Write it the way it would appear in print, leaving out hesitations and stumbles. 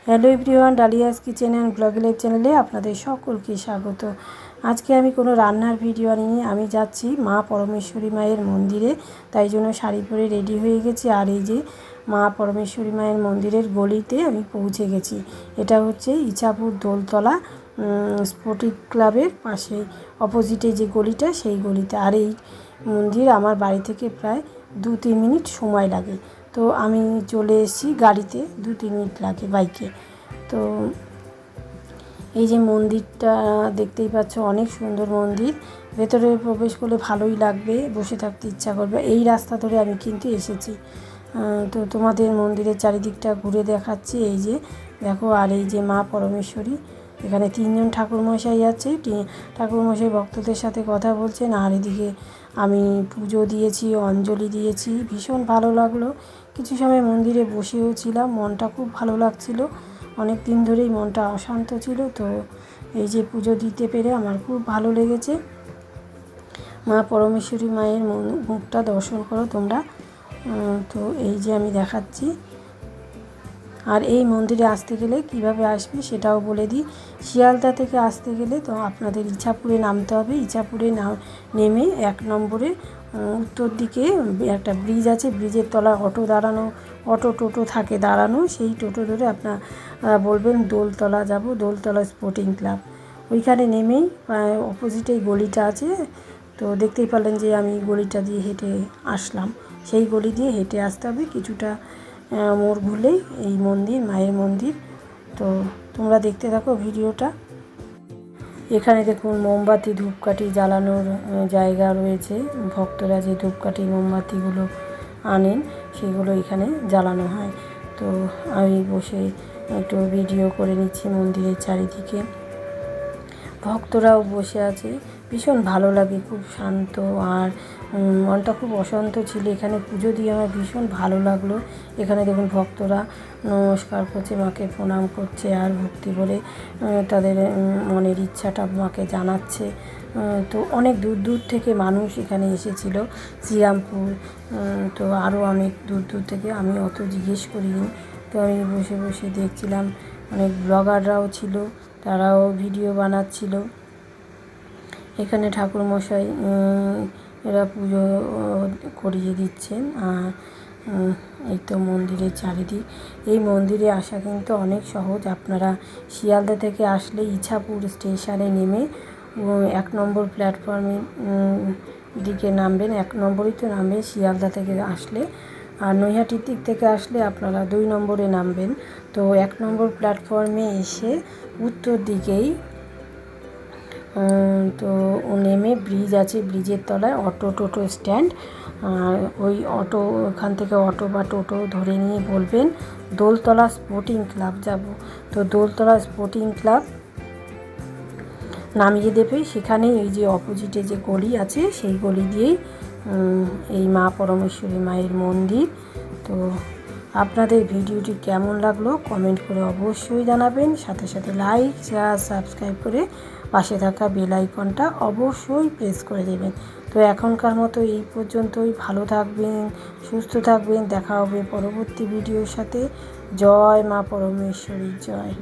Hello everyone, Dalia's kitchen and blog live চ্যানেলে আপনাদের সকলকে স্বাগত। আজকে আমি কোনো রান্নার ভিডিও নিয়ে আমি যাচ্ছি মা পরমেশ্বরী মায়ের মন্দিরে, তাই জন্য শাড়ি পরে রেডি হয়ে গেছি। আর এই যে মা পরমেশ্বরী মায়ের মন্দিরের গলিতে আমি পৌঁছে গেছি। এটা হচ্ছে ইছাপুর দোলতলা স্পোর্টিং ক্লাবের পাশে অপোজিটে যে গলিটা, সেই গলিতে। আর এই মন্দির আমার বাড়ি থেকে প্রায় 2-3 মিনিট সময় লাগে। তো আমি চলে এসেছি গাড়িতে, 2-3 মিনিট লাগে বাইকে। তো এই যে মন্দিরটা দেখতেই পাচ্ছ, অনেক সুন্দর মন্দির। ভেতরে প্রবেশ করলে ভালোই লাগবে, বসে থাকতে ইচ্ছা করবে। এই রাস্তা ধরে আমি কিন্তু এসেছি। তো তোমাদের মন্দিরের চারিদিকটা ঘুরে দেখাচ্ছি। এই যে দেখো, আর এই যে মা পরমেশ্বরী, এখানে 3 জন ঠাকুরমশাই আছে। ঠাকুরমশাই ভক্তদের সাথে কথা বলছেন। আর এদিকে আমি পুজো দিয়েছি, অঞ্জলি দিয়েছি, ভীষণ ভালো লাগলো। কিছু সময় মন্দিরে বসেও ছিলাম, মনটা খুব ভালো লাগছিল। অনেক দিন ধরেই মনটা অশান্ত ছিল। তো এই যে পুজো দিতে পেরে আমার খুব ভালো লেগেছে। মা পরমেশ্বরী মায়ের মুখটা দর্শন করো তোমরা। তো এই যে আমি দেখাচ্ছি। আর এই মন্দিরে আসতে গেলে কিভাবে আসবে সেটাও বলে দিই। শিয়ালদা থেকে আসতে গেলে তো আপনাদের ইছাপুরে নামতে হবে। ইছাপুরে নেমে 1 নম্বরে উত্তর দিকে একটা ব্রিজ আছে, ব্রিজের তলায় অটো টোটো থাকে দাঁড়ানো। সেই টোটো ধরে আপনারা বলবেন দোলতলা যাব, দোলতলা স্পোর্টিং ক্লাব। ওইখানে নেমেই অপোজিটেই গলিটা আছে। তো দেখতেই পারলেন যে আমি গলিটা দিয়ে হেঁটে আসলাম। সেই গলি দিয়ে হেঁটে আসতে হবে, কিছুটা মোড় ঘুরলেই এই মন্দির, মায়ের মন্দির। তো তোমরা দেখতে থাকো ভিডিওটা। এখানে দেখুন মোমবাতি ধূপকাঠি জ্বালানোর জায়গা রয়েছে। ভক্তরা যে ধূপকাঠি মোমবাতিগুলো আনেন সেগুলো এখানে জ্বালানো হয়। তো আমি বসে একটু ভিডিও করে নিচ্ছি মন্দিরের চারিদিকে। ভক্তরাও বসে আছে, ভীষণ ভালো লাগে, খুব শান্ত। আর মনটা খুব অশান্ত ছিল, এখানে পুজো দিয়ে আমার ভীষণ ভালো লাগলো। এখানে দেখুন ভক্তরা নমস্কার করছে, মাকে প্রণাম করছে, আর ভক্তি বলে তাদের মনের ইচ্ছাটা মাকে জানাচ্ছে। তো অনেক দূর দূর থেকে মানুষ এখানে এসেছিল, শ্রীরামপুর, তো আরও অনেক দূর দূর থেকে। আমি অত জিজ্ঞেস করিনি। তো আমি বসে বসে দেখছিলাম। অনেক ব্লগাররাও ছিল, তারাও ভিডিও বানাচ্ছিল। এখানে ঠাকুরমশাই এরা পুজো করিয়ে দিচ্ছেন। আর এই তো মন্দিরের চারিদিক। এই মন্দিরে আসা কিন্তু অনেক সহজ। আপনারা শিয়ালদা থেকে আসলে ইছাপুর স্টেশনে নেমে 1 নম্বর প্ল্যাটফর্মে দিকে নামবেন। 1 নম্বরই তো নামবেন শিয়ালদা থেকে আসলে। আর নৈহাটির দিক থেকে আসলে আপনারা 2 নম্বরে নামবেন। তো 1 নম্বর প্ল্যাটফর্মে এসে উত্তর দিকেই তো নেমে ব্রিজ আছে, ব্রিজের তলায় টোটো স্ট্যান্ড। আর ওই ওখান থেকে অটো বা টোটো ধরে নিয়ে বলবেন দোলতলা স্পোর্টিং ক্লাব যাব। তো দোলতলা স্পোর্টিং ক্লাব নামিয়ে দেবে। সেখানেই এই যে অপোজিটে যে গলি আছে, সেই গলি দিয়েই এই মা পরমেশ্বরী মায়ের মন্দির। তো আপনাদের ভিডিওটি কেমন লাগলো কমেন্ট করে অবশ্যই জানাবেন। সাথে সাথে লাইক, শেয়ার, সাবস্ক্রাইব করে পাশে থাকা বেল আইকনটা অবশ্যই প্রেস করে দেবেন। তো এখনকার মতো এই পর্যন্তই। ভালো থাকবেন, সুস্থ থাকবেন। দেখা হবে পরবর্তী ভিডিওর সাথে। জয় মা পরমেশ্বরী, জয়।